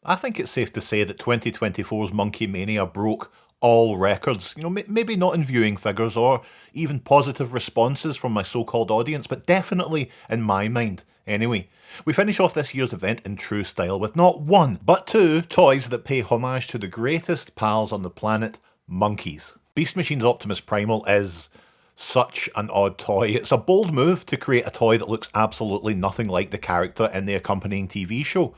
I think it's safe to say that 2024's Monkey Mania broke all records. Maybe not in viewing figures or even positive responses from my so-called audience, but definitely in my mind. Anyway, we finish off this year's event in true style with not one, but two toys that pay homage to the greatest pals on the planet, monkeys. Beast Machine's Optimus Primal is such an odd toy. It's a bold move to create a toy that looks absolutely nothing like the character in the accompanying TV show.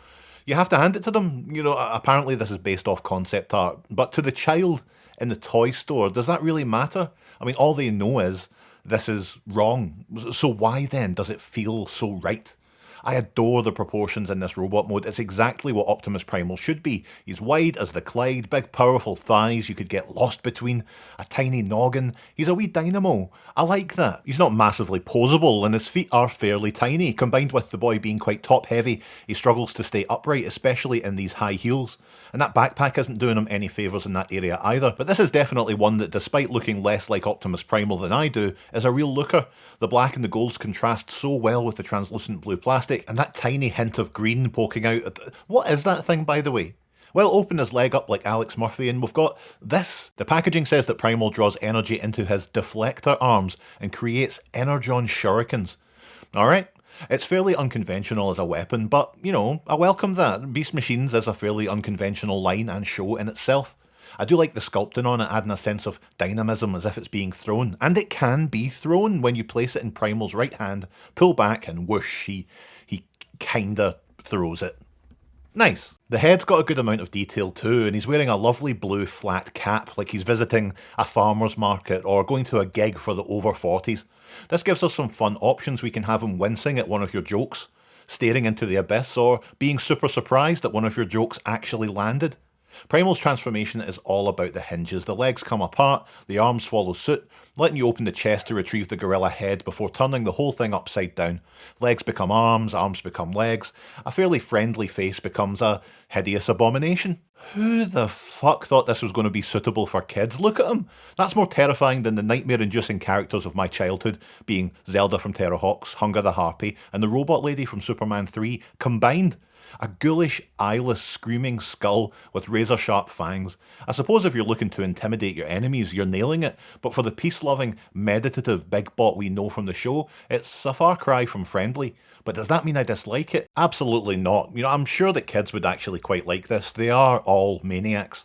You have to hand it to them. Apparently this is based off concept art, but to the child in the toy store, does that really matter? I mean, all they know is this is wrong. So why then does it feel so right? I adore the proportions in this robot mode. It's exactly what Optimus Primal should be. He's wide as the Clyde, big powerful thighs you could get lost between, a tiny noggin. He's a wee dynamo. I like that. He's not massively posable and his feet are fairly tiny. Combined with the boy being quite top heavy, he struggles to stay upright, especially in these high heels. And that backpack isn't doing him any favours in that area either. But this is definitely one that, despite looking less like Optimus Primal than I do, is a real looker. The black and the golds contrast so well with the translucent blue plastic, and that tiny hint of green poking out. What is that thing, by the way? Well, open his leg up like Alex Murphy, and we've got this. The packaging says that Primal draws energy into his deflector arms and creates Energon shurikens. Alright, it's fairly unconventional as a weapon, but, I welcome that. Beast Machines is a fairly unconventional line and show in itself. I do like the sculpting on it, adding a sense of dynamism as if it's being thrown. And it can be thrown when you place it in Primal's right hand, pull back and whoosh, he kinda throws it. Nice. The head's got a good amount of detail too, and he's wearing a lovely blue flat cap like he's visiting a farmer's market or going to a gig for the over 40s. This gives us some fun options. We can have him wincing at one of your jokes, staring into the abyss, or being super surprised that one of your jokes actually landed. Primal's transformation is all about the hinges. The legs come apart, the arms follow suit, letting you open the chest to retrieve the gorilla head before turning the whole thing upside down. Legs become arms become legs, a fairly friendly face becomes a hideous abomination. Who the fuck thought this was going to be suitable for kids? Look at him! That's more terrifying than the nightmare-inducing characters of my childhood, being Zelda from Terrahawks, Hunger the Harpy, and the Robot Lady from Superman 3 combined. A ghoulish, eyeless, screaming skull with razor-sharp fangs. I suppose if you're looking to intimidate your enemies, you're nailing it, but for the peace-loving, meditative big bot we know from the show, it's a far cry from friendly. But does that mean I dislike it? Absolutely not. I'm sure that kids would actually quite like this. They are all maniacs.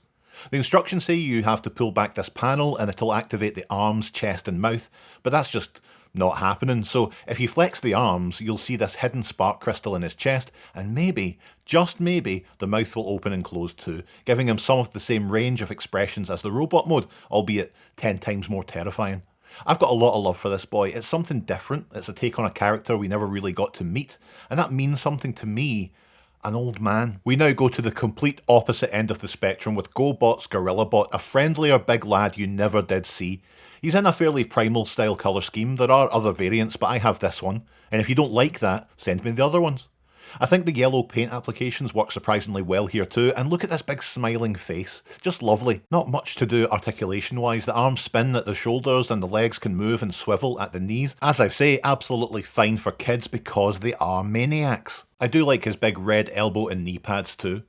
The instructions say you have to pull back this panel and it'll activate the arms, chest and mouth, but that's just not happening. So if you flex the arms, you'll see this hidden spark crystal in his chest, and maybe, just maybe, the mouth will open and close too, giving him some of the same range of expressions as the robot mode, albeit 10 times more terrifying. I've got a lot of love for this boy. It's something different. It's a take on a character we never really got to meet, and that means something to me, an old man. We now go to the complete opposite end of the spectrum with GoBot's GorillaBot, a friendlier big lad you never did see. He's in a fairly Primal style colour scheme. There are other variants, but I have this one, and if you don't like that, send me the other ones. I think the yellow paint applications work surprisingly well here too, and look at this big smiling face. Just lovely. Not much to do articulation wise. The arms spin at the shoulders and the legs can move and swivel at the knees. As I say, absolutely fine for kids because they are maniacs. I do like his big red elbow and knee pads too.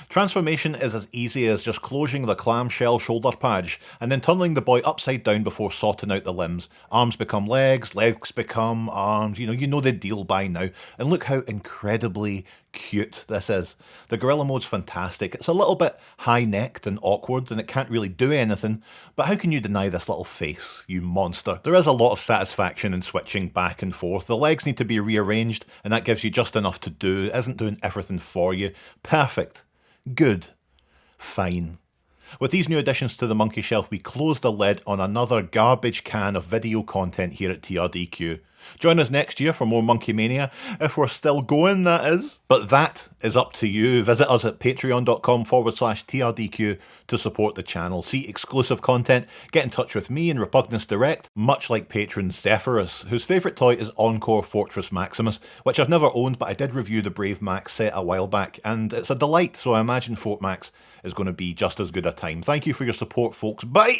Transformation is as easy as just closing the clamshell shoulder patch and then turning the boy upside down before sorting out the limbs. Arms become legs, legs become arms, you know the deal by now. And look how incredibly cute this is. The gorilla mode's fantastic. It's a little bit high-necked and awkward and it can't really do anything, but how can you deny this little face, you monster? There is a lot of satisfaction in switching back and forth. The legs need to be rearranged and that gives you just enough to do. It isn't doing everything for you. Perfect. Good. Fine. With these new additions to the monkey shelf, we close the lid on another garbage can of video content here at TRDQ. Join us next year for more Monkey Mania, if we're still going, that is. But that is up to you. Visit us at patreon.com/TRDQ to support the channel. See exclusive content, get in touch with me and Repugnance Direct, much like patron Zephyrus, whose favourite toy is Encore Fortress Maximus, which I've never owned, but I did review the Brave Max set a while back, and it's a delight, so I imagine Fort Max is going to be just as good a time. Thank you for your support, folks. Bye!